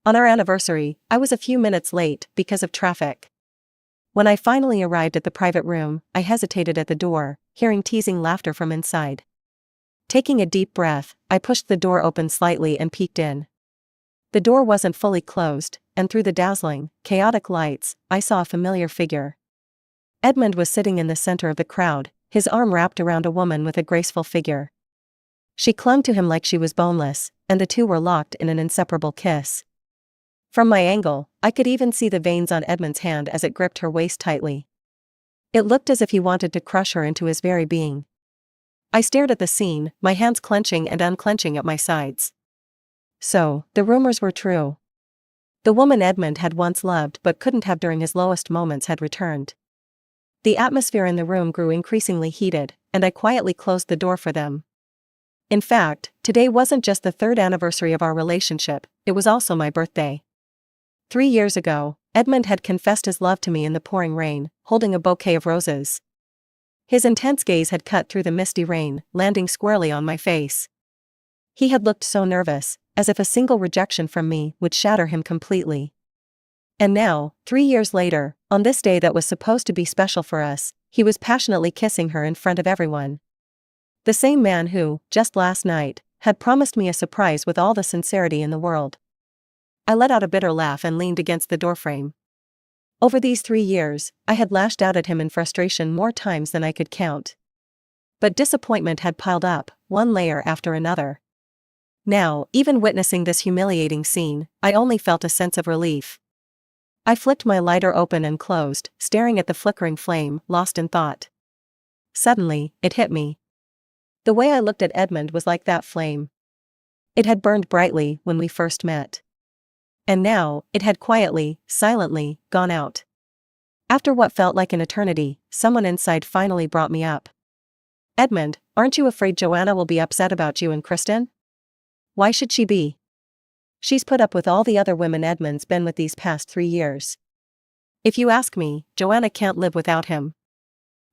On our anniversary, I was a few minutes late because of traffic. When I finally arrived at the private room, I hesitated at the door, hearing teasing laughter from inside. Taking a deep breath, I pushed the door open slightly and peeked in. The door wasn't fully closed, and through the dazzling, chaotic lights, I saw a familiar figure. Edmund was sitting in the center of the crowd, his arm wrapped around a woman with a graceful figure. She clung to him like she was boneless, and the two were locked in an inseparable kiss. From my angle, I could even see the veins on Edmund's hand as it gripped her waist tightly. It looked as if he wanted to crush her into his very being. I stared at the scene, my hands clenching and unclenching at my sides. So, the rumors were true. The woman Edmund had once loved but couldn't have during his lowest moments had returned. The atmosphere in the room grew increasingly heated, and I quietly closed the door for them. In fact, today wasn't just the third anniversary of our relationship, it was also my birthday. 3 years ago, Edmund had confessed his love to me in the pouring rain, holding a bouquet of roses. His intense gaze had cut through the misty rain, landing squarely on my face. He had looked so nervous, as if a single rejection from me would shatter him completely. And now, 3 years later, on this day that was supposed to be special for us, he was passionately kissing her in front of everyone. The same man who, just last night, had promised me a surprise with all the sincerity in the world. I let out a bitter laugh and leaned against the doorframe. Over these 3 years, I had lashed out at him in frustration more times than I could count. But disappointment had piled up, one layer after another. Now, even witnessing this humiliating scene, I only felt a sense of relief. I flicked my lighter open and closed, staring at the flickering flame, lost in thought. Suddenly, it hit me. The way I looked at Edmund was like that flame. It had burned brightly when we first met. And now, it had quietly, silently, gone out. After what felt like an eternity, someone inside finally brought me up. "Edmund, aren't you afraid Joanna will be upset about you and Kristen?" "Why should she be? She's put up with all the other women Edmund's been with these past 3 years. If you ask me, Joanna can't live without him."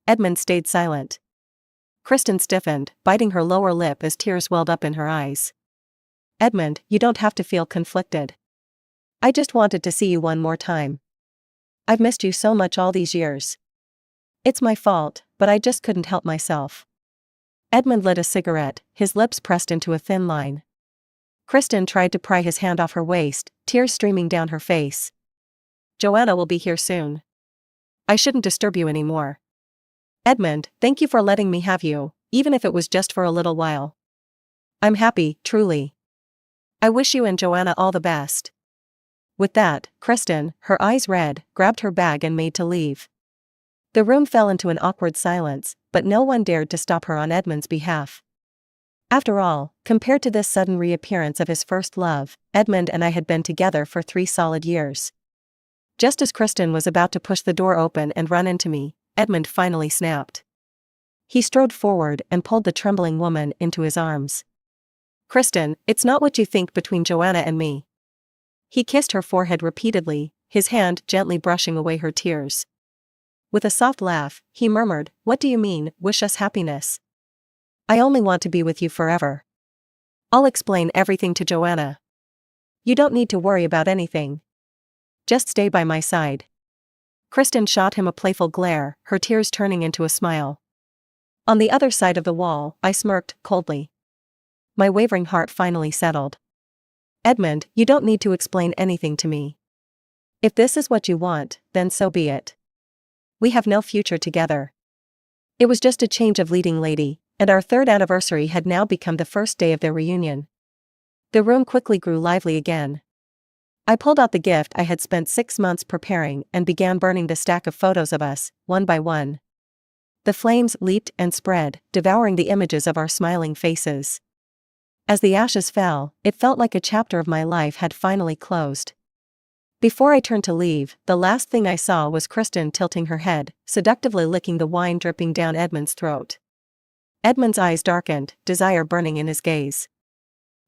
Edmund stayed silent. Kristen stiffened, biting her lower lip as tears welled up in her eyes. "Edmund, you don't have to feel conflicted. I just wanted to see you one more time. I've missed you so much all these years. It's my fault, but I just couldn't help myself." Edmund lit a cigarette, his lips pressed into a thin line. Kristen tried to pry his hand off her waist, tears streaming down her face. "Joanna will be here soon. I shouldn't disturb you anymore." "Edmund, thank you for letting me have you, even if it was just for a little while. I'm happy, truly. I wish you and Joanna all the best." With that, Kristen, her eyes red, grabbed her bag and made to leave. The room fell into an awkward silence, but no one dared to stop her on Edmund's behalf. After all, compared to this sudden reappearance of his first love, Edmund and I had been together for 3 solid years. Just as Kristen was about to push the door open and run into me, Edmund finally snapped. He strode forward and pulled the trembling woman into his arms. "Kristen, it's not what you think between Joanna and me." He kissed her forehead repeatedly, his hand gently brushing away her tears. With a soft laugh, he murmured, "What do you mean, wish us happiness? I only want to be with you forever. I'll explain everything to Joanna. You don't need to worry about anything. Just stay by my side." Kristen shot him a playful glare, her tears turning into a smile. On the other side of the wall, I smirked, coldly. My wavering heart finally settled. "Edmund, you don't need to explain anything to me. If this is what you want, then so be it. We have no future together." It was just a change of leading lady, and our 3rd anniversary had now become the first day of their reunion. The room quickly grew lively again. I pulled out the gift I had spent 6 months preparing and began burning the stack of photos of us, one by one. The flames leaped and spread, devouring the images of our smiling faces. As the ashes fell, it felt like a chapter of my life had finally closed. Before I turned to leave, the last thing I saw was Kristen tilting her head, seductively licking the wine dripping down Edmund's throat. Edmund's eyes darkened, desire burning in his gaze.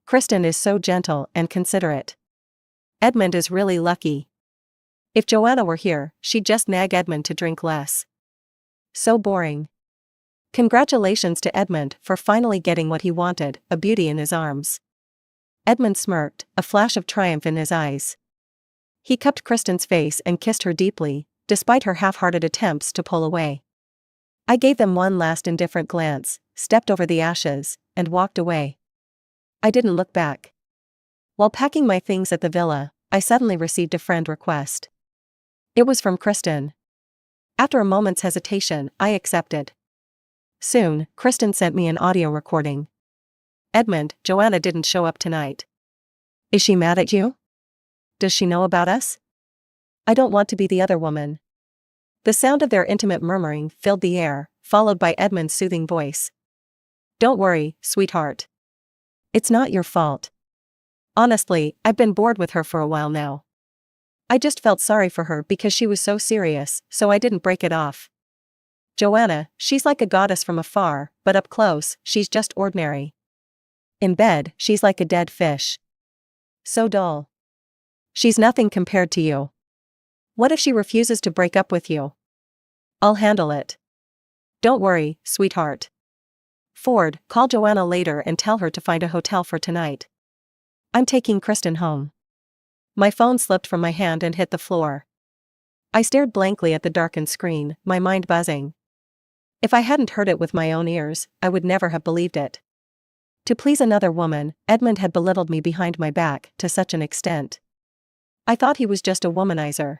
Kristen is so gentle and considerate. Edmund is really lucky. If Joanna were here, she'd just nag Edmund to drink less. So boring. Congratulations to Edmund for finally getting what he wanted, a beauty in his arms. Edmund smirked, a flash of triumph in his eyes. He cupped Kristen's face and kissed her deeply, despite her half-hearted attempts to pull away. I gave them one last indifferent glance, stepped over the ashes, and walked away. I didn't look back. While packing my things at the villa, I suddenly received a friend request. It was from Kristen. After a moment's hesitation, I accepted. Soon, Kristen sent me an audio recording. Edmund, Joanna didn't show up tonight. Is she mad at you? Does she know about us? I don't want to be the other woman. The sound of their intimate murmuring filled the air, followed by Edmund's soothing voice. Don't worry, sweetheart. It's not your fault. Honestly, I've been bored with her for a while now. I just felt sorry for her because she was so serious, so I didn't break it off. Joanna, she's like a goddess from afar, but up close, she's just ordinary. In bed, she's like a dead fish. So dull. She's nothing compared to you. What if she refuses to break up with you? I'll handle it. Don't worry, sweetheart. Ford, call Joanna later and tell her to find a hotel for tonight. I'm taking Kristen home. My phone slipped from my hand and hit the floor. I stared blankly at the darkened screen, my mind buzzing. If I hadn't heard it with my own ears, I would never have believed it. To please another woman, Edmund had belittled me behind my back to such an extent. I thought he was just a womanizer.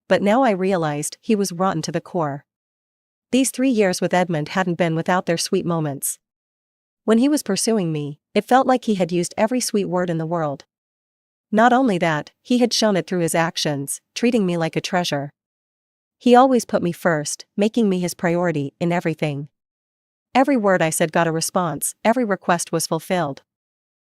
But now I realized he was rotten to the core. These 3 years with Edmund hadn't been without their sweet moments. When he was pursuing me, it felt like he had used every sweet word in the world. Not only that, he had shown it through his actions, treating me like a treasure. He always put me first, making me his priority in everything. Every word I said got a response, every request was fulfilled.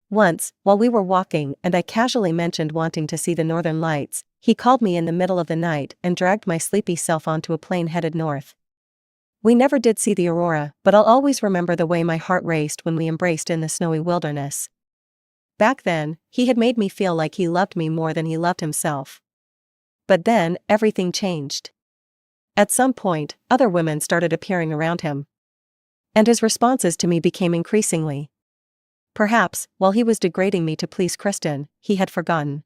Once, while we were walking and I casually mentioned wanting to see the northern lights, he called me in the middle of the night and dragged my sleepy self onto a plane headed north. We never did see the aurora, but I'll always remember the way my heart raced when we embraced in the snowy wilderness. Back then, he had made me feel like he loved me more than he loved himself. But then, everything changed. At some point, other women started appearing around him. And his responses to me became increasingly. Perhaps, while he was degrading me to please Kristen, he had forgotten.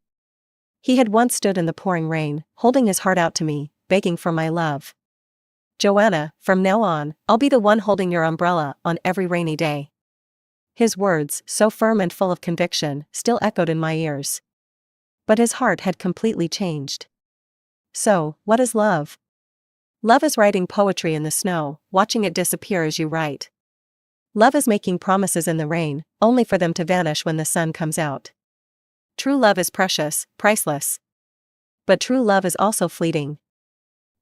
He had once stood in the pouring rain, holding his heart out to me, begging for my love. Joanna, from now on, I'll be the one holding your umbrella on every rainy day. His words, so firm and full of conviction, still echoed in my ears. But his heart had completely changed. So, what is love? Love is writing poetry in the snow, watching it disappear as you write. Love is making promises in the rain, only for them to vanish when the sun comes out. True love is precious, priceless. But true love is also fleeting.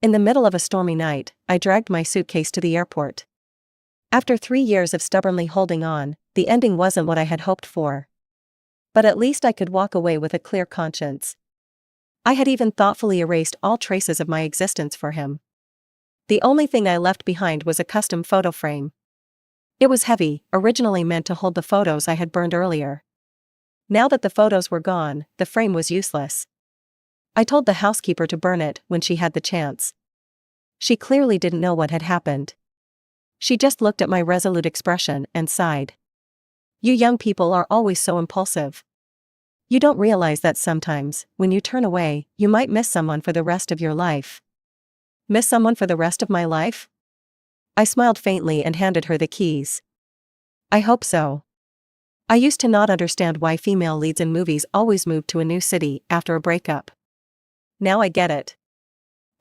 In the middle of a stormy night, I dragged my suitcase to the airport. After 3 years of stubbornly holding on, the ending wasn't what I had hoped for. But at least I could walk away with a clear conscience. I had even thoughtfully erased all traces of my existence for him. The only thing I left behind was a custom photo frame. It was heavy, originally meant to hold the photos I had burned earlier. Now that the photos were gone, the frame was useless. I told the housekeeper to burn it when she had the chance. She clearly didn't know what had happened. She just looked at my resolute expression and sighed. You young people are always so impulsive. You don't realize that sometimes, when you turn away, you might miss someone for the rest of your life. Miss someone for the rest of my life? I smiled faintly and handed her the keys. I hope so. I used to not understand why female leads in movies always moved to a new city after a breakup. Now I get it.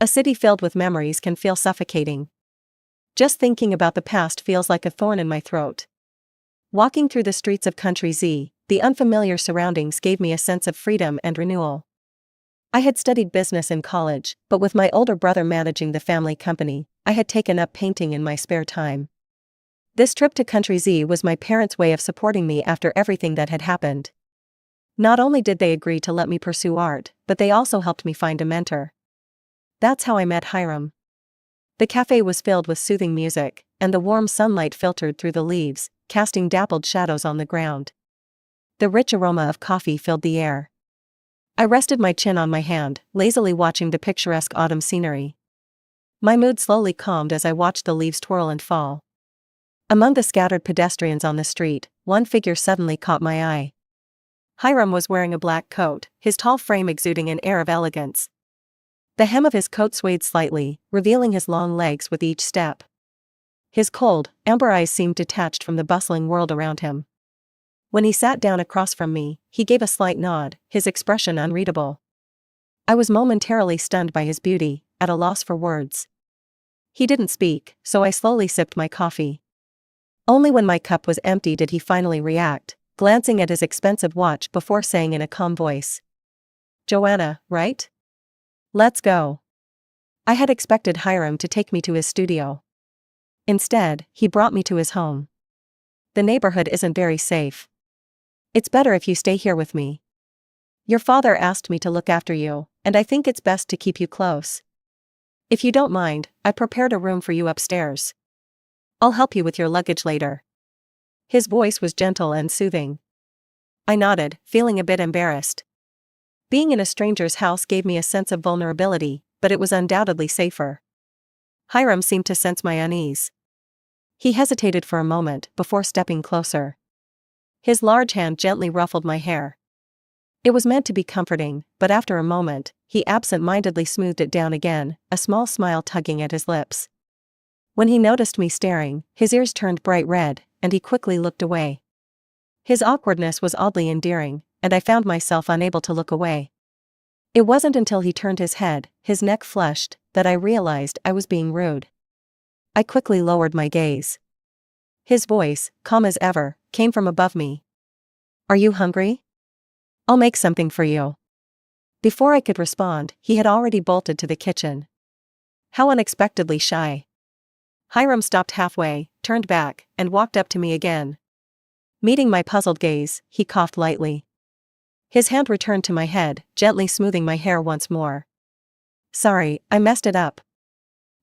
A city filled with memories can feel suffocating. Just thinking about the past feels like a thorn in my throat. Walking through the streets of Country Z, the unfamiliar surroundings gave me a sense of freedom and renewal. I had studied business in college, but with my older brother managing the family company, I had taken up painting in my spare time. This trip to Country Z was my parents' way of supporting me after everything that had happened. Not only did they agree to let me pursue art, but they also helped me find a mentor. That's how I met Hiram. The cafe was filled with soothing music, and the warm sunlight filtered through the leaves, casting dappled shadows on the ground. The rich aroma of coffee filled the air. I rested my chin on my hand, lazily watching the picturesque autumn scenery. My mood slowly calmed as I watched the leaves twirl and fall. Among the scattered pedestrians on the street, one figure suddenly caught my eye. Hiram was wearing a black coat, his tall frame exuding an air of elegance. The hem of his coat swayed slightly, revealing his long legs with each step. His cold, amber eyes seemed detached from the bustling world around him. When he sat down across from me, he gave a slight nod, his expression unreadable. I was momentarily stunned by his beauty, at a loss for words. He didn't speak, so I slowly sipped my coffee. Only when my cup was empty did he finally react, glancing at his expensive watch before saying in a calm voice, "Joanna, right? Let's go." I had expected Hiram to take me to his studio. Instead, he brought me to his home. "The neighborhood isn't very safe. It's better if you stay here with me. Your father asked me to look after you, and I think it's best to keep you close. If you don't mind, I prepared a room for you upstairs. I'll help you with your luggage later." His voice was gentle and soothing. I nodded, feeling a bit embarrassed. Being in a stranger's house gave me a sense of vulnerability, but it was undoubtedly safer. Hiram seemed to sense my unease. He hesitated for a moment before stepping closer. His large hand gently ruffled my hair. It was meant to be comforting, but after a moment, he absent-mindedly smoothed it down again, a small smile tugging at his lips. When he noticed me staring, his ears turned bright red, and he quickly looked away. His awkwardness was oddly endearing, and I found myself unable to look away. It wasn't until he turned his head, his neck flushed, that I realized I was being rude. I quickly lowered my gaze. His voice, calm as ever, came from above me. "Are you hungry? I'll make something for you." Before I could respond, he had already bolted to the kitchen. How unexpectedly shy. Hiram stopped halfway, turned back, and walked up to me again. Meeting my puzzled gaze, he coughed lightly. His hand returned to my head, gently smoothing my hair once more. "Sorry, I messed it up.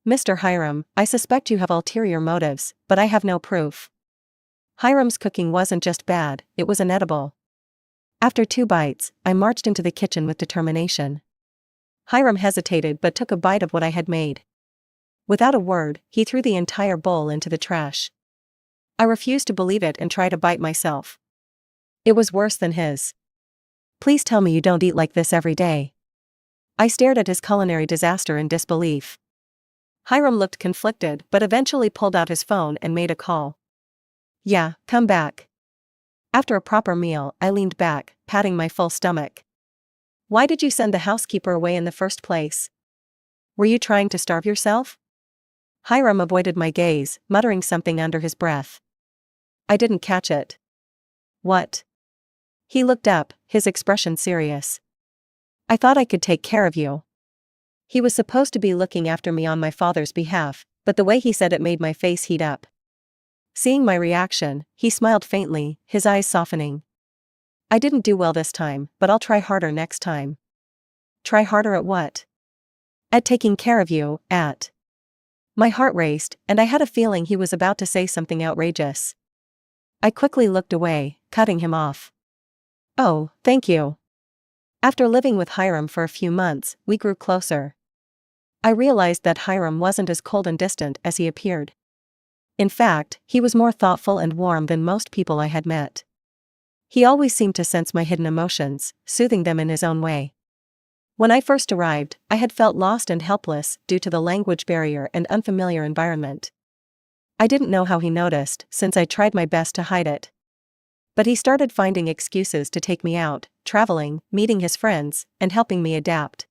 Mr. Hiram, I suspect you have ulterior motives, but I have no proof." Hiram's cooking wasn't just bad, it was inedible. After 2 bites, I marched into the kitchen with determination. Hiram hesitated but took a bite of what I had made. Without a word, he threw the entire bowl into the trash. I refused to believe it and tried to bite myself. It was worse than his. "Please tell me you don't eat like this every day." I stared at his culinary disaster in disbelief. Hiram looked conflicted but eventually pulled out his phone and made a call. "Yeah, come back." After a proper meal, I leaned back, patting my full stomach. "Why did you send the housekeeper away in the first place? Were you trying to starve yourself?" Hiram avoided my gaze, muttering something under his breath. I didn't catch it. "What?" He looked up, his expression serious. "I thought I could take care of you." He was supposed to be looking after me on my father's behalf, but the way he said it made my face heat up. Seeing my reaction, he smiled faintly, his eyes softening. "I didn't do well this time, but I'll try harder next time." "Try harder at what?" "At taking care of you, at." My heart raced, and I had a feeling he was about to say something outrageous. I quickly looked away, cutting him off. "Oh, thank you." After living with Hiram for a few months, we grew closer. I realized that Hiram wasn't as cold and distant as he appeared. In fact, he was more thoughtful and warm than most people I had met. He always seemed to sense my hidden emotions, soothing them in his own way. When I first arrived, I had felt lost and helpless due to the language barrier and unfamiliar environment. I didn't know how he noticed, since I tried my best to hide it. But he started finding excuses to take me out, traveling, meeting his friends, and helping me adapt.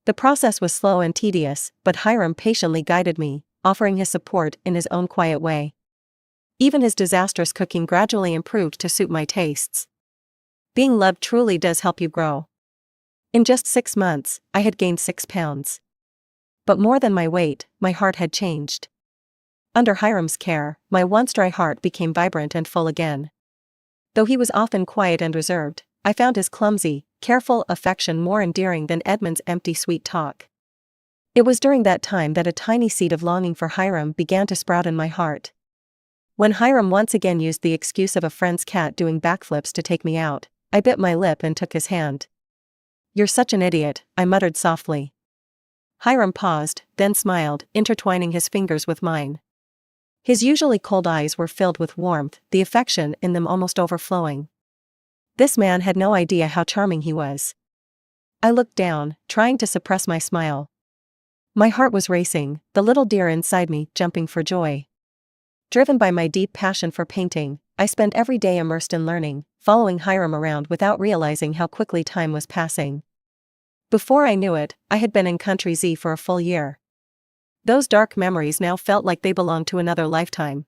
The process was slow and tedious, but Hiram patiently guided me, offering his support in his own quiet way. Even his disastrous cooking gradually improved to suit my tastes. Being loved truly does help you grow. In just 6 months, I had gained 6 pounds. But more than my weight, my heart had changed. Under Hiram's care, my once dry heart became vibrant and full again. Though he was often quiet and reserved, I found his clumsy, careful affection more endearing than Edmund's empty sweet talk. It was during that time that a tiny seed of longing for Hiram began to sprout in my heart. When Hiram once again used the excuse of a friend's cat doing backflips to take me out, I bit my lip and took his hand. "You're such an idiot," I muttered softly. Hiram paused, then smiled, intertwining his fingers with mine. His usually cold eyes were filled with warmth, the affection in them almost overflowing. This man had no idea how charming he was. I looked down, trying to suppress my smile. My heart was racing, the little deer inside me jumping for joy. Driven by my deep passion for painting, I spent every day immersed in learning, following Hiram around without realizing how quickly time was passing. Before I knew it, I had been in Country Z for a full year. Those dark memories now felt like they belonged to another lifetime.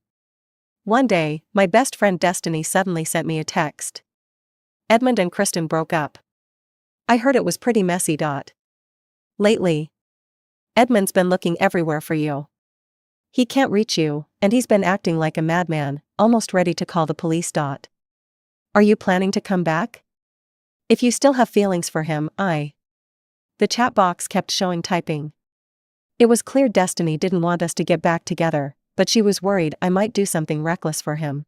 One day, my best friend Destiny suddenly sent me a text. Edmund and Kristen broke up. I heard it was pretty messy. Lately, Edmund's been looking everywhere for you. He can't reach you, and he's been acting like a madman, almost ready to call the police. Are you planning to come back? If you still have feelings for him, The chat box kept showing typing. It was clear Destiny didn't want us to get back together, but she was worried I might do something reckless for him.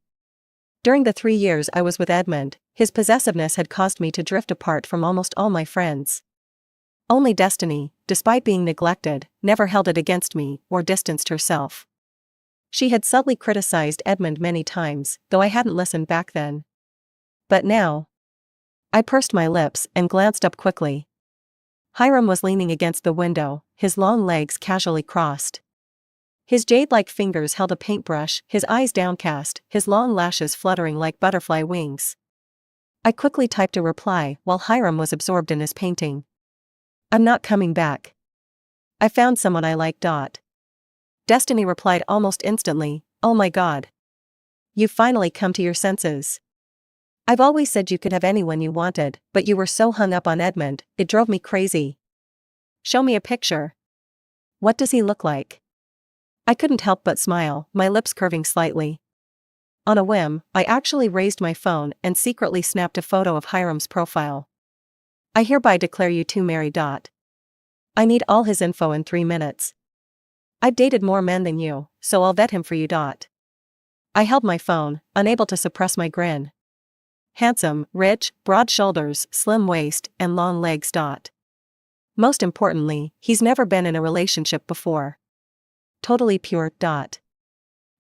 During the 3 years I was with Edmund, his possessiveness had caused me to drift apart from almost all my friends. Only Destiny, despite being neglected, never held it against me or distanced herself. She had subtly criticized Edmund many times, though I hadn't listened back then. But now, I pursed my lips and glanced up quickly. Hiram was leaning against the window, his long legs casually crossed. His jade-like fingers held a paintbrush, his eyes downcast, his long lashes fluttering like butterfly wings. I quickly typed a reply while Hiram was absorbed in his painting. I'm not coming back. I found someone I like. Destiny replied almost instantly, oh my god. You've finally come to your senses. I've always said you could have anyone you wanted, but you were so hung up on Edmund, it drove me crazy. Show me a picture. What does he look like? I couldn't help but smile, my lips curving slightly. On a whim, I actually raised my phone and secretly snapped a photo of Hiram's profile. I hereby declare you two married. I need all his info in 3 minutes. I've dated more men than you, so I'll vet him for you. I held my phone, unable to suppress my grin. Handsome, rich, broad shoulders, slim waist, and long legs. Most importantly, he's never been in a relationship before. Totally pure.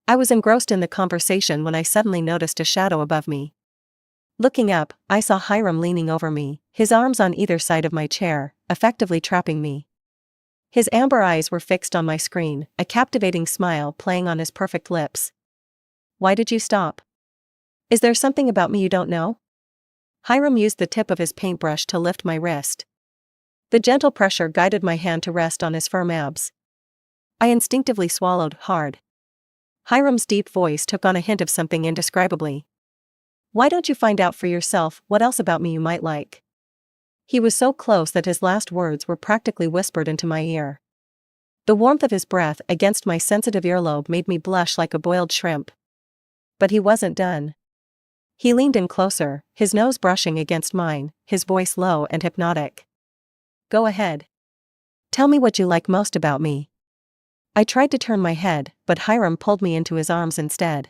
I was engrossed in the conversation when I suddenly noticed a shadow above me. Looking up, I saw Hiram leaning over me, his arms on either side of my chair, effectively trapping me. His amber eyes were fixed on my screen, a captivating smile playing on his perfect lips. Why did you stop? Is there something about me you don't know? Hiram used the tip of his paintbrush to lift my wrist. The gentle pressure guided my hand to rest on his firm abs. I instinctively swallowed hard. Hiram's deep voice took on a hint of something indescribably. Why don't you find out for yourself what else about me you might like? He was so close that his last words were practically whispered into my ear. The warmth of his breath against my sensitive earlobe made me blush like a boiled shrimp. But he wasn't done. He leaned in closer, his nose brushing against mine, his voice low and hypnotic. Go ahead. Tell me what you like most about me. I tried to turn my head, but Hiram pulled me into his arms instead.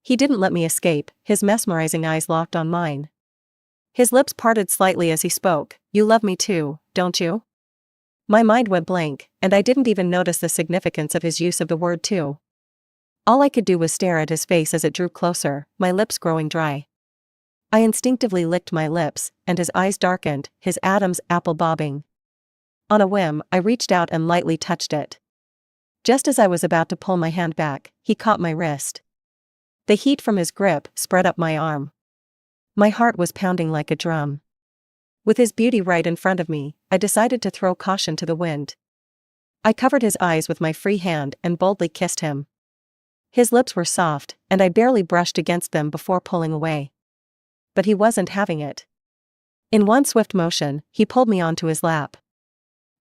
He didn't let me escape, his mesmerizing eyes locked on mine. His lips parted slightly as he spoke, you love me too, don't you? My mind went blank, and I didn't even notice the significance of his use of the word too. All I could do was stare at his face as it drew closer, my lips growing dry. I instinctively licked my lips, and his eyes darkened, his Adam's apple bobbing. On a whim, I reached out and lightly touched it. Just as I was about to pull my hand back, he caught my wrist. The heat from his grip spread up my arm. My heart was pounding like a drum. With his beauty right in front of me, I decided to throw caution to the wind. I covered his eyes with my free hand and boldly kissed him. His lips were soft, and I barely brushed against them before pulling away. But he wasn't having it. In one swift motion, he pulled me onto his lap.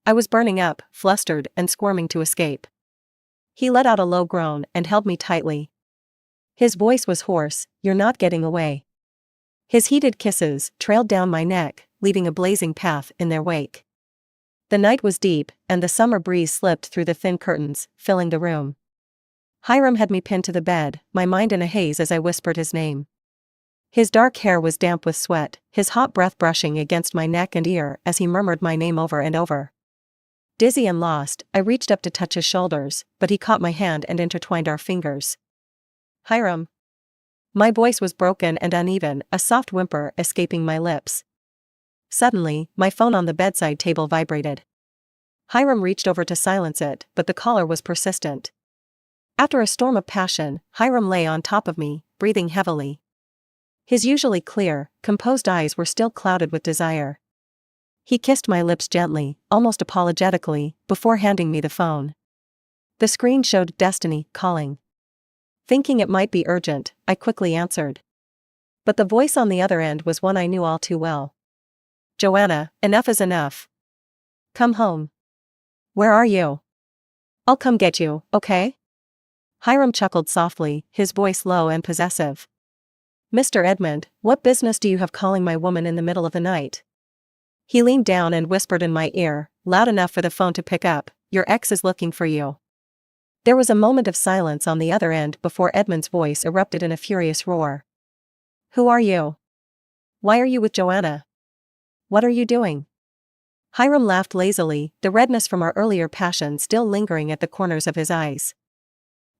I was burning up, flustered and squirming to escape. He let out a low groan and held me tightly. His voice was hoarse, you're not getting away. His heated kisses trailed down my neck, leaving a blazing path in their wake. The night was deep, and the summer breeze slipped through the thin curtains, filling the room. Hiram had me pinned to the bed, my mind in a haze as I whispered his name. His dark hair was damp with sweat, his hot breath brushing against my neck and ear as he murmured my name over and over. Dizzy and lost, I reached up to touch his shoulders, but he caught my hand and intertwined our fingers. Hiram. My voice was broken and uneven, a soft whimper escaping my lips. Suddenly, my phone on the bedside table vibrated. Hiram reached over to silence it, but the caller was persistent. After a storm of passion, Hiram lay on top of me, breathing heavily. His usually clear, composed eyes were still clouded with desire. He kissed my lips gently, almost apologetically, before handing me the phone. The screen showed Destiny calling. Thinking it might be urgent, I quickly answered. But the voice on the other end was one I knew all too well. "Joanna, enough is enough. Come home." "Where are you?" "I'll come get you, okay?" Hiram chuckled softly, his voice low and possessive. "Mr. Edmund, what business do you have calling my woman in the middle of the night?" He leaned down and whispered in my ear, loud enough for the phone to pick up, "Your ex is looking for you." There was a moment of silence on the other end before Edmund's voice erupted in a furious roar. "Who are you? Why are you with Joanna? What are you doing?" Hiram laughed lazily, the redness from our earlier passion still lingering at the corners of his eyes.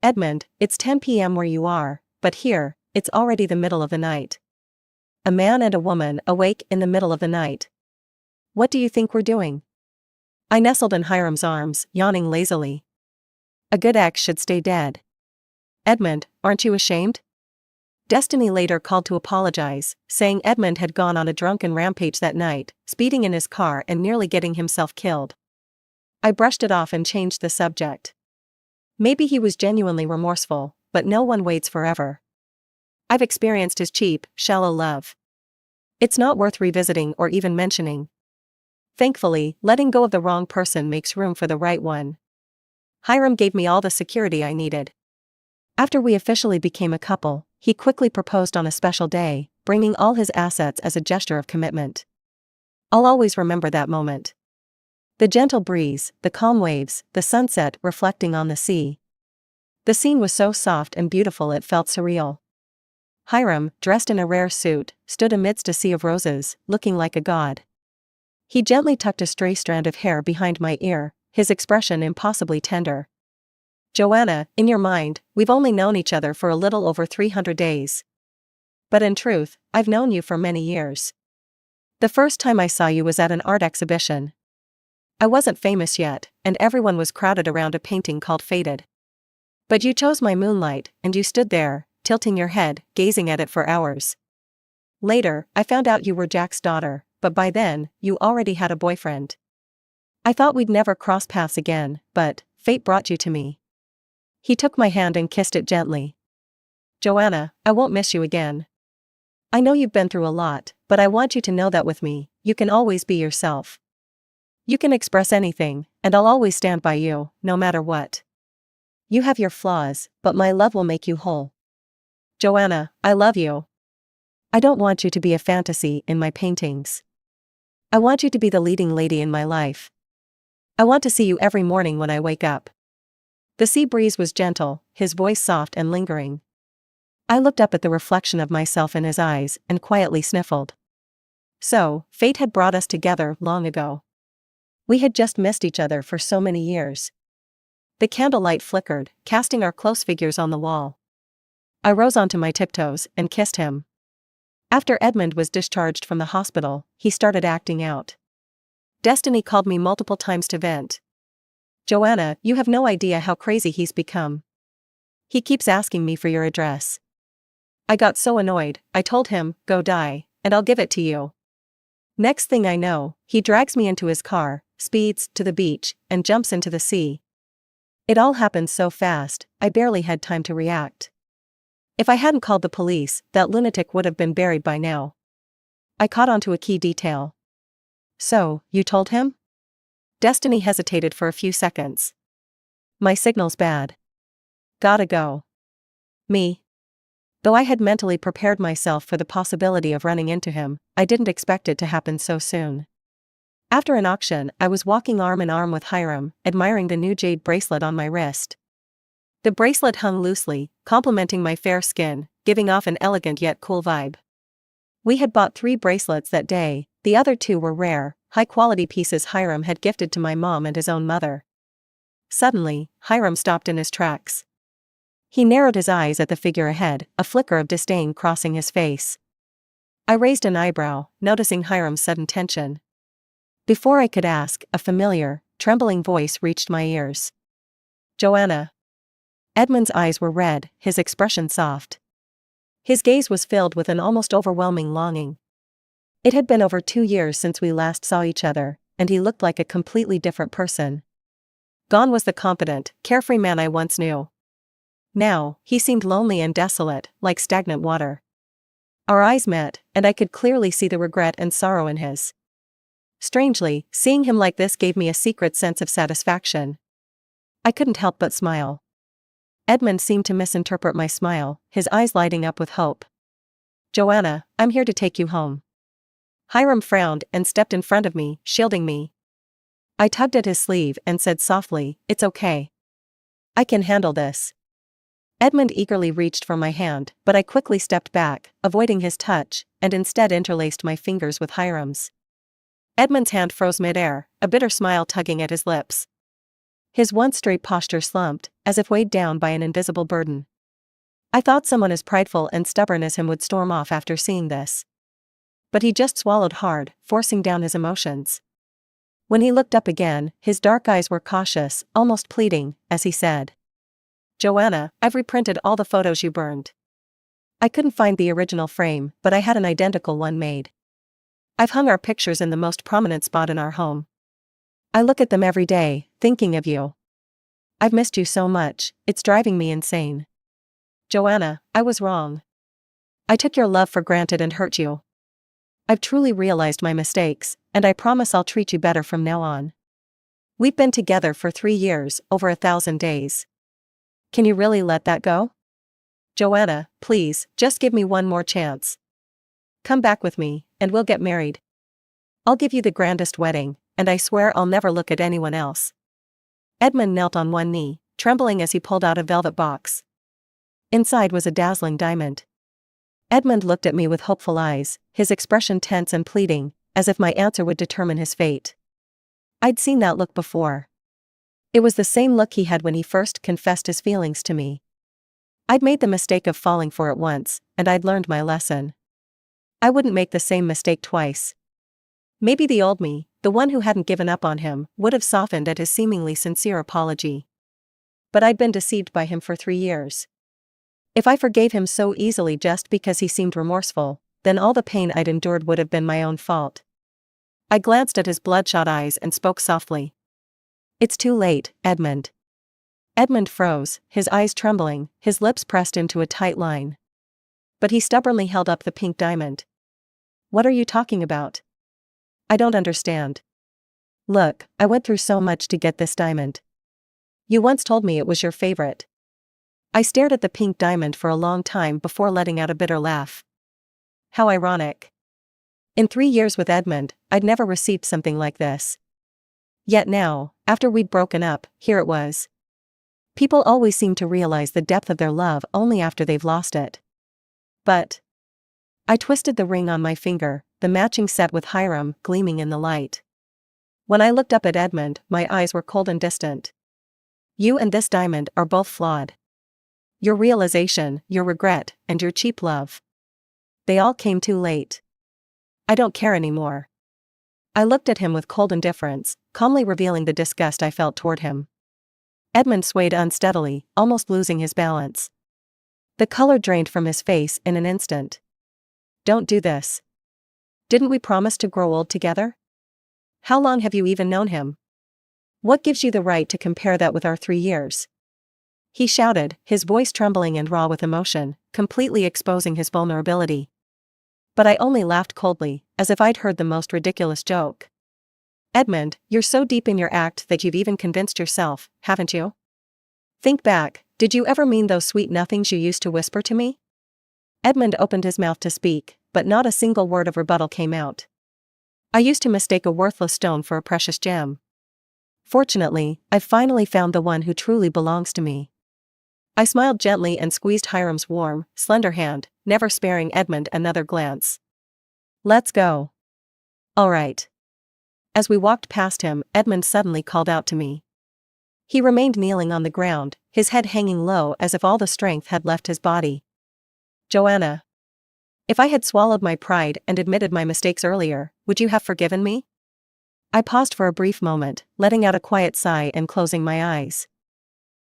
"Edmund, it's 10 p.m. where you are, but here, it's already the middle of the night. A man and a woman awake in the middle of the night. What do you think we're doing?" I nestled in Hiram's arms, yawning lazily. A good ex should stay dead. "Edmund, aren't you ashamed?" Destiny later called to apologize, saying Edmund had gone on a drunken rampage that night, speeding in his car and nearly getting himself killed. I brushed it off and changed the subject. Maybe he was genuinely remorseful, but no one waits forever. I've experienced his cheap, shallow love. It's not worth revisiting or even mentioning. Thankfully, letting go of the wrong person makes room for the right one. Hiram gave me all the security I needed. After we officially became a couple, he quickly proposed on a special day, bringing all his assets as a gesture of commitment. I'll always remember that moment. The gentle breeze, the calm waves, the sunset reflecting on the sea. The scene was so soft and beautiful it felt surreal. Hiram, dressed in a rare suit, stood amidst a sea of roses, looking like a god. He gently tucked a stray strand of hair behind my ear, his expression impossibly tender. "Joanna, in your mind, we've only known each other for a little over 300 days. But in truth, I've known you for many years. The first time I saw you was at an art exhibition. I wasn't famous yet, and everyone was crowded around a painting called Faded. But you chose my moonlight, and you stood there, tilting your head, gazing at it for hours. Later, I found out you were Jack's daughter, but by then, you already had a boyfriend. I thought we'd never cross paths again, but fate brought you to me." He took my hand and kissed it gently. "Joanna, I won't miss you again. I know you've been through a lot, but I want you to know that with me, you can always be yourself. You can express anything, and I'll always stand by you, no matter what. You have your flaws, but my love will make you whole. Joanna, I love you. I don't want you to be a fantasy in my paintings. I want you to be the leading lady in my life. I want to see you every morning when I wake up." The sea breeze was gentle, his voice soft and lingering. I looked up at the reflection of myself in his eyes and quietly sniffled. So, fate had brought us together long ago. We had just missed each other for so many years. The candlelight flickered, casting our close figures on the wall. I rose onto my tiptoes and kissed him. After Edmund was discharged from the hospital, he started acting out. Destiny called me multiple times to vent. "Joanna, you have no idea how crazy he's become. He keeps asking me for your address." I got so annoyed, I told him, "Go die, and I'll give it to you." Next thing I know, he drags me into his car, speeds to the beach, and jumps into the sea. It all happened so fast, I barely had time to react. If I hadn't called the police, that lunatic would have been buried by now. I caught on to a key detail. "So, you told him?" Destiny hesitated for a few seconds. "My signal's bad. Gotta go." Me. Though I had mentally prepared myself for the possibility of running into him, I didn't expect it to happen so soon. After an auction, I was walking arm in arm with Hiram, admiring the new jade bracelet on my wrist. The bracelet hung loosely, complementing my fair skin, giving off an elegant yet cool vibe. We had bought 3 bracelets that day, the other 2 were rare, high-quality pieces Hiram had gifted to my mom and his own mother. Suddenly, Hiram stopped in his tracks. He narrowed his eyes at the figure ahead, a flicker of disdain crossing his face. I raised an eyebrow, noticing Hiram's sudden tension. Before I could ask, a familiar, trembling voice reached my ears. "Joanna." Edmund's eyes were red, his expression soft. His gaze was filled with an almost overwhelming longing. It had been over 2 years since we last saw each other, and he looked like a completely different person. Gone was the confident, carefree man I once knew. Now, he seemed lonely and desolate, like stagnant water. Our eyes met, and I could clearly see the regret and sorrow in his. Strangely, seeing him like this gave me a secret sense of satisfaction. I couldn't help but smile. Edmund seemed to misinterpret my smile, his eyes lighting up with hope. "Joanna, I'm here to take you home." Hiram frowned and stepped in front of me, shielding me. I tugged at his sleeve and said softly, "It's okay. I can handle this." Edmund eagerly reached for my hand, but I quickly stepped back, avoiding his touch, and instead interlaced my fingers with Hiram's. Edmund's hand froze midair, a bitter smile tugging at his lips. His once straight posture slumped, as if weighed down by an invisible burden. I thought someone as prideful and stubborn as him would storm off after seeing this. But he just swallowed hard, forcing down his emotions. When he looked up again, his dark eyes were cautious, almost pleading, as he said, "Joanna, I've reprinted all the photos you burned. I couldn't find the original frame, but I had an identical one made. I've hung our pictures in the most prominent spot in our home. I look at them every day, thinking of you. I've missed you so much, it's driving me insane. Joanna, I was wrong. I took your love for granted and hurt you. I've truly realized my mistakes, and I promise I'll treat you better from now on. We've been together for 3 years, over 1,000 days. Can you really let that go? Joanna, please, just give me one more chance. Come back with me, and we'll get married. I'll give you the grandest wedding, and I swear I'll never look at anyone else." Edmund knelt on one knee, trembling as he pulled out a velvet box. Inside was a dazzling diamond. Edmund looked at me with hopeful eyes, his expression tense and pleading, as if my answer would determine his fate. I'd seen that look before. It was the same look he had when he first confessed his feelings to me. I'd made the mistake of falling for it once, and I'd learned my lesson. I wouldn't make the same mistake twice. Maybe the old me, the one who hadn't given up on him, would have softened at his seemingly sincere apology. But I'd been deceived by him for 3 years. If I forgave him so easily just because he seemed remorseful, then all the pain I'd endured would have been my own fault. I glanced at his bloodshot eyes and spoke softly. "It's too late, Edmund." Edmund froze, his eyes trembling, his lips pressed into a tight line. But he stubbornly held up the pink diamond. "What are you talking about? I don't understand. Look, I went through so much to get this diamond. You once told me it was your favorite." I stared at the pink diamond for a long time before letting out a bitter laugh. How ironic. In 3 years with Edmund, I'd never received something like this. Yet now, after we'd broken up, here it was. People always seem to realize the depth of their love only after they've lost it. But I twisted the ring on my finger, the matching set with Hiram gleaming in the light. When I looked up at Edmund, my eyes were cold and distant. "You and this diamond are both flawed. Your realization, your regret, and your cheap love. They all came too late. I don't care anymore." I looked at him with cold indifference, calmly revealing the disgust I felt toward him. Edmund swayed unsteadily, almost losing his balance. The color drained from his face in an instant. "Don't do this. Didn't we promise to grow old together? How long have you even known him? What gives you the right to compare that with our 3 years?" He shouted, his voice trembling and raw with emotion, completely exposing his vulnerability. But I only laughed coldly, as if I'd heard the most ridiculous joke. "Edmund, you're so deep in your act that you've even convinced yourself, haven't you? Think back, did you ever mean those sweet nothings you used to whisper to me?" Edmund opened his mouth to speak, but not a single word of rebuttal came out. I used to mistake a worthless stone for a precious gem. Fortunately, I've finally found the one who truly belongs to me. I smiled gently and squeezed Hiram's warm, slender hand, never sparing Edmund another glance. "Let's go." "All right." As we walked past him, Edmund suddenly called out to me. He remained kneeling on the ground, his head hanging low as if all the strength had left his body. Joanna. If I had swallowed my pride and admitted my mistakes earlier, would you have forgiven me? I paused for a brief moment, letting out a quiet sigh and closing my eyes.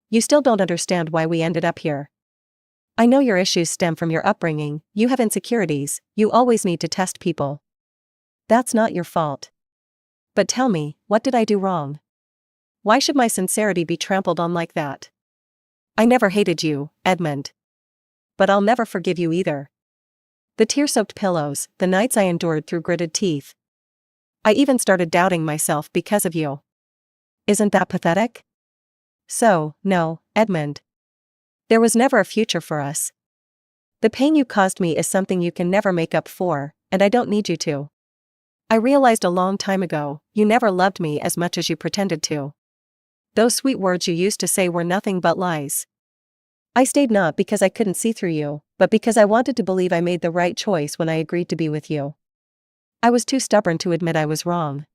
You still don't understand why we ended up here. I know your issues stem from your upbringing, you have insecurities, you always need to test people. That's not your fault. But tell me, what did I do wrong? Why should my sincerity be trampled on like that? I never hated you, Edmund. But I'll never forgive you either. The tear-soaked pillows, the nights I endured through gritted teeth. I even started doubting myself because of you. Isn't that pathetic? So, no, Edmund. There was never a future for us. The pain you caused me is something you can never make up for, and I don't need you to. I realized a long time ago, you never loved me as much as you pretended to. Those sweet words you used to say were nothing but lies. I stayed not because I couldn't see through you, but because I wanted to believe I made the right choice when I agreed to be with you. I was too stubborn to admit I was wrong.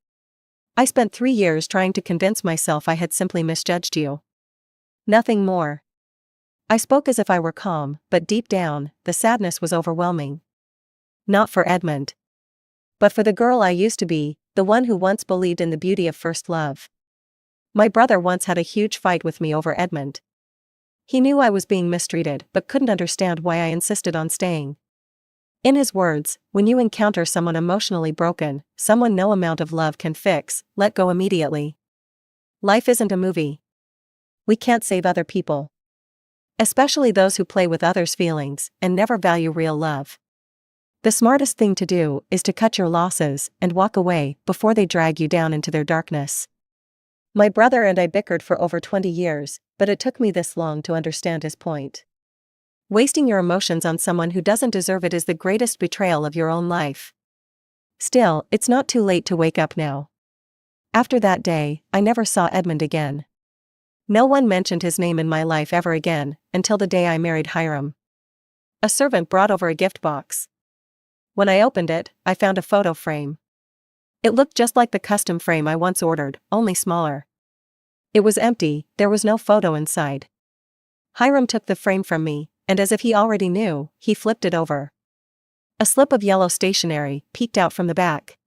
I spent 3 years trying to convince myself I had simply misjudged you. Nothing more. I spoke as if I were calm, but deep down, the sadness was overwhelming. Not for Edmund. But for the girl I used to be, the one who once believed in the beauty of first love. My brother once had a huge fight with me over Edmund. He knew I was being mistreated but couldn't understand why I insisted on staying. In his words, when you encounter someone emotionally broken, someone no amount of love can fix, let go immediately. Life isn't a movie. We can't save other people. Especially those who play with others' feelings and never value real love. The smartest thing to do is to cut your losses and walk away before they drag you down into their darkness. My brother and I bickered for over 20 years, but it took me this long to understand his point. Wasting your emotions on someone who doesn't deserve it is the greatest betrayal of your own life. Still, it's not too late to wake up now. After that day, I never saw Edmund again. No one mentioned his name in my life ever again, until the day I married Hiram. A servant brought over a gift box. When I opened it, I found a photo frame. It looked just like the custom frame I once ordered, only smaller. It was empty, there was no photo inside. Hiram took the frame from me, and as if he already knew, he flipped it over. A slip of yellow stationery peeked out from the back.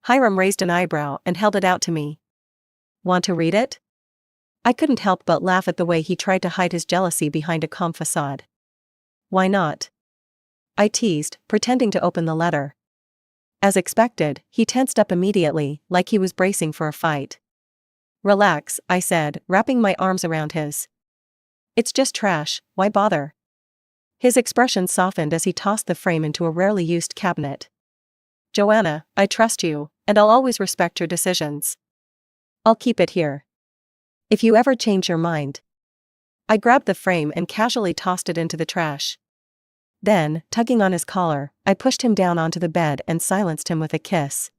Hiram raised an eyebrow and held it out to me. Want to read it? I couldn't help but laugh at the way he tried to hide his jealousy behind a calm facade. Why not? I teased, pretending to open the letter. As expected, he tensed up immediately, like he was bracing for a fight. Relax, I said, wrapping my arms around his. It's just trash, why bother? His expression softened as he tossed the frame into a rarely used cabinet. Joanna, I trust you, and I'll always respect your decisions. I'll keep it here. If you ever change your mind. I grabbed the frame and casually tossed it into the trash. Then, tugging on his collar, I pushed him down onto the bed and silenced him with a kiss.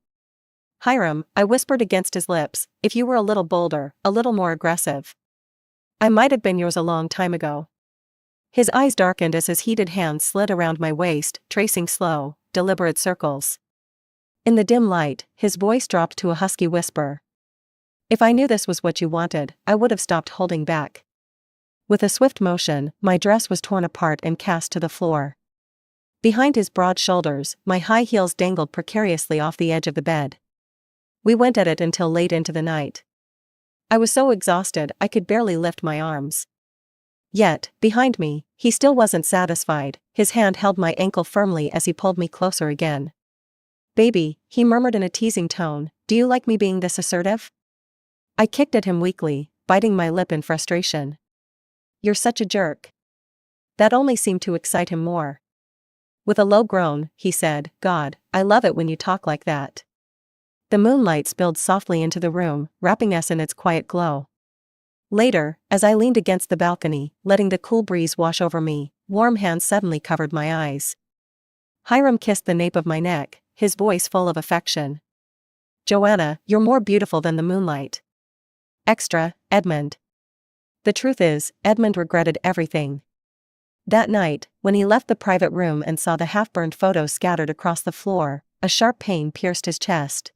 Hiram, I whispered against his lips, if you were a little bolder, a little more aggressive. I might have been yours a long time ago. His eyes darkened as his heated hands slid around my waist, tracing slow, deliberate circles. In the dim light, his voice dropped to a husky whisper. If I knew this was what you wanted, I would have stopped holding back. With a swift motion, my dress was torn apart and cast to the floor. Behind his broad shoulders, my high heels dangled precariously off the edge of the bed. We went at it until late into the night. I was so exhausted I could barely lift my arms. Yet, behind me, he still wasn't satisfied, his hand held my ankle firmly as he pulled me closer again. Baby, he murmured in a teasing tone, do you like me being this assertive? I kicked at him weakly, biting my lip in frustration. You're such a jerk. That only seemed to excite him more. With a low groan, he said, God, I love it when you talk like that. The moonlight spilled softly into the room, wrapping us in its quiet glow. Later, as I leaned against the balcony, letting the cool breeze wash over me, warm hands suddenly covered my eyes. Hiram kissed the nape of my neck, his voice full of affection. Joanna, you're more beautiful than the moonlight. Extra, Edmund. The truth is, Edmund regretted everything. That night, when he left the private room and saw the half-burned photos scattered across the floor, a sharp pain pierced his chest.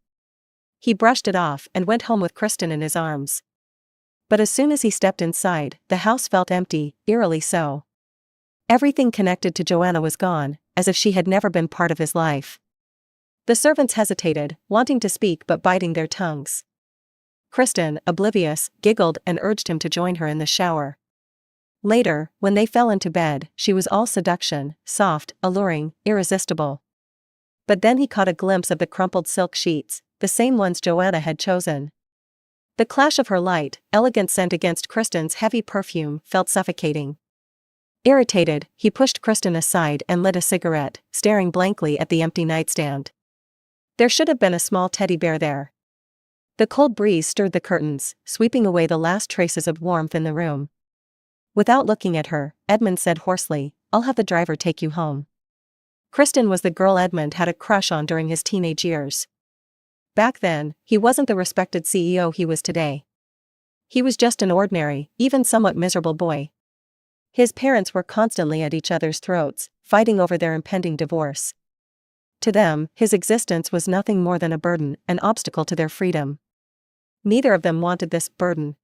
He brushed it off and went home with Kristen in his arms. But as soon as he stepped inside, the house felt empty, eerily so. Everything connected to Joanna was gone, as if she had never been part of his life. The servants hesitated, wanting to speak but biting their tongues. Kristen, oblivious, giggled and urged him to join her in the shower. Later, when they fell into bed, she was all seduction, soft, alluring, irresistible. But then he caught a glimpse of the crumpled silk sheets, the same ones Joanna had chosen. The clash of her light, elegant scent against Kristen's heavy perfume felt suffocating. Irritated, he pushed Kristen aside and lit a cigarette, staring blankly at the empty nightstand. There should have been a small teddy bear there. The cold breeze stirred the curtains, sweeping away the last traces of warmth in the room. Without looking at her, Edmund said hoarsely, "I'll have the driver take you home." Kristen was the girl Edmund had a crush on during his teenage years. Back then, he wasn't the respected CEO he was today. He was just an ordinary, even somewhat miserable boy. His parents were constantly at each other's throats, fighting over their impending divorce. To them, his existence was nothing more than a burden, an obstacle to their freedom. Neither of them wanted this burden.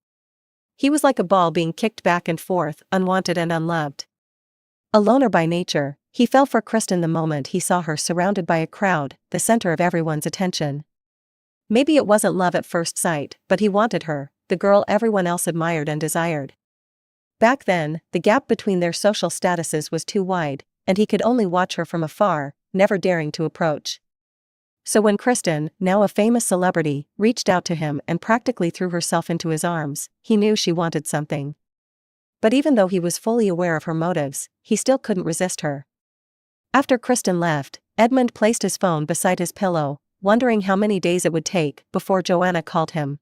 He was like a ball being kicked back and forth, unwanted and unloved. A loner by nature, he fell for Kristen the moment he saw her surrounded by a crowd, the center of everyone's attention. Maybe it wasn't love at first sight, but he wanted her, the girl everyone else admired and desired. Back then, the gap between their social statuses was too wide, and he could only watch her from afar, never daring to approach. So when Kristen, now a famous celebrity, reached out to him and practically threw herself into his arms, he knew she wanted something. But even though he was fully aware of her motives, he still couldn't resist her. After Kristen left, Edmund placed his phone beside his pillow, wondering how many days it would take before Joanna called him.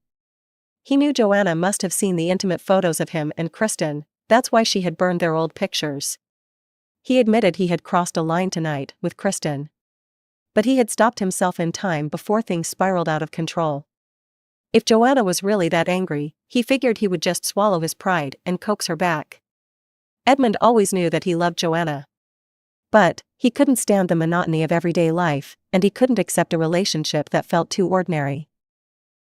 He knew Joanna must have seen the intimate photos of him and Kristen, that's why she had burned their old pictures. He admitted he had crossed a line tonight with Kristen. But he had stopped himself in time before things spiraled out of control. If Joanna was really that angry, he figured he would just swallow his pride and coax her back. Edmund always knew that he loved Joanna. But he couldn't stand the monotony of everyday life, and he couldn't accept a relationship that felt too ordinary.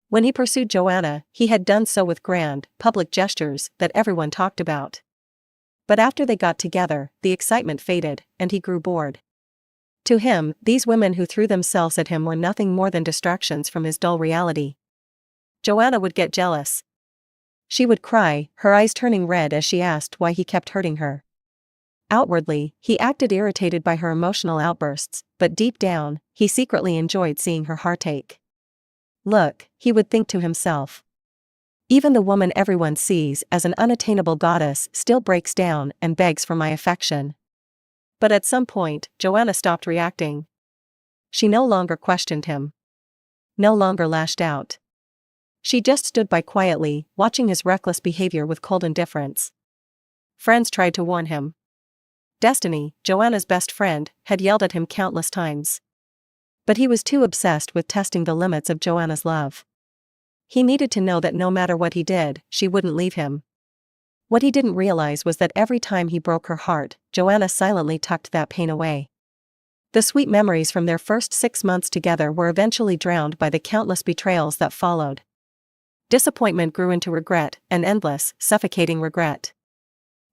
When he pursued Joanna, he had done so with grand, public gestures that everyone talked about. But after they got together, the excitement faded, and he grew bored. To him, these women who threw themselves at him were nothing more than distractions from his dull reality. Joanna would get jealous. She would cry, her eyes turning red as she asked why he kept hurting her. Outwardly, he acted irritated by her emotional outbursts, but deep down, he secretly enjoyed seeing her heartache. Look, he would think to himself. Even the woman everyone sees as an unattainable goddess still breaks down and begs for my affection. But at some point, Joanna stopped reacting. She no longer questioned him. No longer lashed out. She just stood by quietly, watching his reckless behavior with cold indifference. Friends tried to warn him. Destiny, Joanna's best friend, had yelled at him countless times. But he was too obsessed with testing the limits of Joanna's love. He needed to know that no matter what he did, she wouldn't leave him. What he didn't realize was that every time he broke her heart, Joanna silently tucked that pain away. The sweet memories from their first 6 months together were eventually drowned by the countless betrayals that followed. Disappointment grew into regret, an endless, suffocating regret.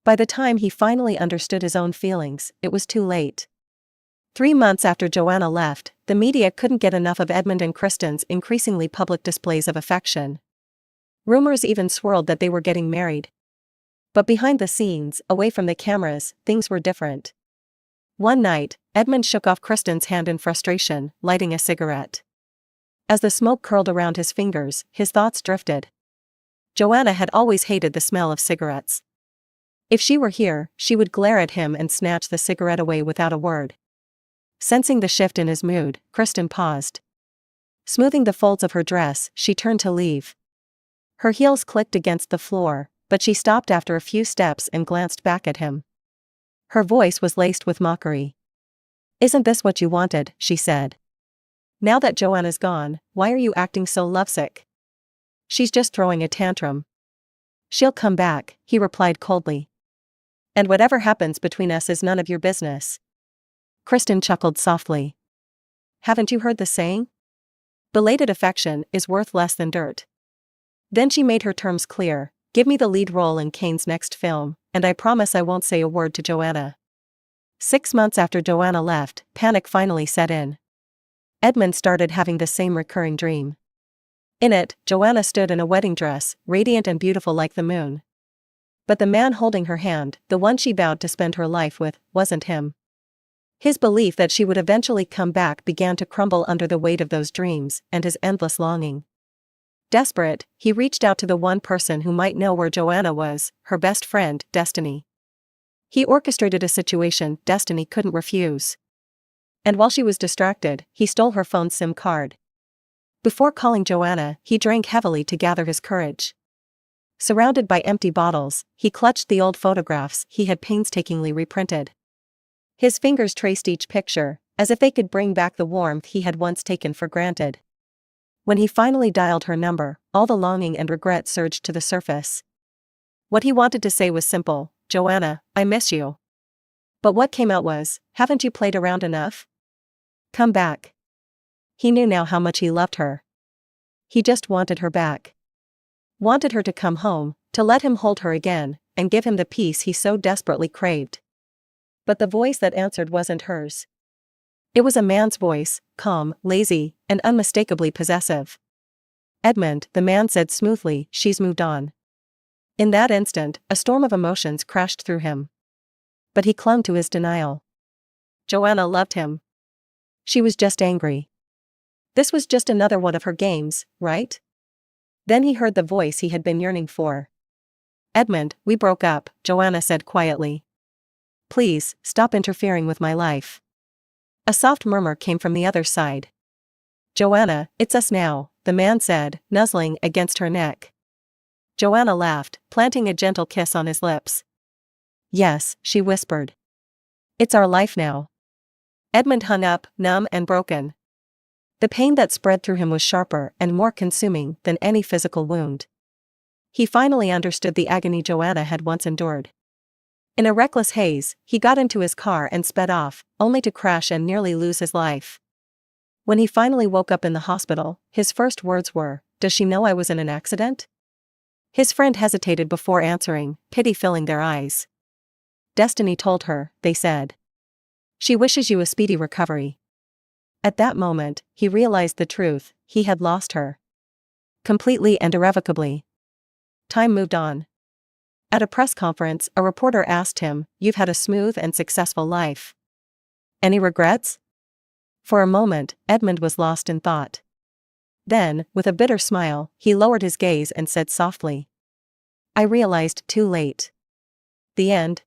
By the time he finally understood his own feelings, it was too late. 3 months after Joanna left, the media couldn't get enough of Edmund and Kristen's increasingly public displays of affection. Rumors even swirled that they were getting married. But behind the scenes, away from the cameras, things were different. One night, Edmund shook off Kristen's hand in frustration, lighting a cigarette. As the smoke curled around his fingers, his thoughts drifted. Joanna had always hated the smell of cigarettes. If she were here, she would glare at him and snatch the cigarette away without a word. Sensing the shift in his mood, Kristen paused. Smoothing the folds of her dress, she turned to leave. Her heels clicked against the floor, but she stopped after a few steps and glanced back at him. Her voice was laced with mockery. "Isn't this what you wanted?" she said. "Now that Joanna's gone, why are you acting so lovesick?" "She's just throwing a tantrum." "She'll come back," he replied coldly. "And whatever happens between us is none of your business." Kristen chuckled softly. "Haven't you heard the saying? Belated affection is worth less than dirt." Then she made her terms clear. Give me the lead role in Kane's next film, and I promise I won't say a word to Joanna." 6 months after Joanna left, panic finally set in. Edmund started having the same recurring dream. In it, Joanna stood in a wedding dress, radiant and beautiful like the moon. But the man holding her hand, the one she vowed to spend her life with, wasn't him. His belief that she would eventually come back began to crumble under the weight of those dreams and his endless longing. Desperate, he reached out to the one person who might know where Joanna was, her best friend, Destiny. He orchestrated a situation Destiny couldn't refuse. And while she was distracted, he stole her phone's SIM card. Before calling Joanna, he drank heavily to gather his courage. Surrounded by empty bottles, he clutched the old photographs he had painstakingly reprinted. His fingers traced each picture, as if they could bring back the warmth he had once taken for granted. When he finally dialed her number, all the longing and regret surged to the surface. What he wanted to say was simple: "Joanna, I miss you." But what came out was, "Haven't you played around enough? Come back." He knew now how much he loved her. He just wanted her back. Wanted her to come home, to let him hold her again, and give him the peace he so desperately craved. But the voice that answered wasn't hers. It was a man's voice, calm, lazy, and unmistakably possessive. "Edmund," the man said smoothly, "she's moved on." In that instant, a storm of emotions crashed through him. But he clung to his denial. Joanna loved him. She was just angry. This was just another one of her games, right? Then he heard the voice he had been yearning for. "Edmund, we broke up," Joanna said quietly. "Please, stop interfering with my life." A soft murmur came from the other side. "Joanna, it's us now," the man said, nuzzling against her neck. Joanna laughed, planting a gentle kiss on his lips. "Yes," she whispered. "It's our life now." Edmund hung up, numb and broken. The pain that spread through him was sharper and more consuming than any physical wound. He finally understood the agony Joanna had once endured. In a reckless haze, he got into his car and sped off, only to crash and nearly lose his life. When he finally woke up in the hospital, his first words were, "Does she know I was in an accident?" His friend hesitated before answering, pity filling their eyes. "Destiny told her," they said. "She wishes you a speedy recovery." At that moment, he realized the truth: he had lost her. Completely and irrevocably. Time moved on. At a press conference, a reporter asked him, "You've had a smooth and successful life. Any regrets?" For a moment, Edmund was lost in thought. Then, with a bitter smile, he lowered his gaze and said softly, "I realized too late. The end."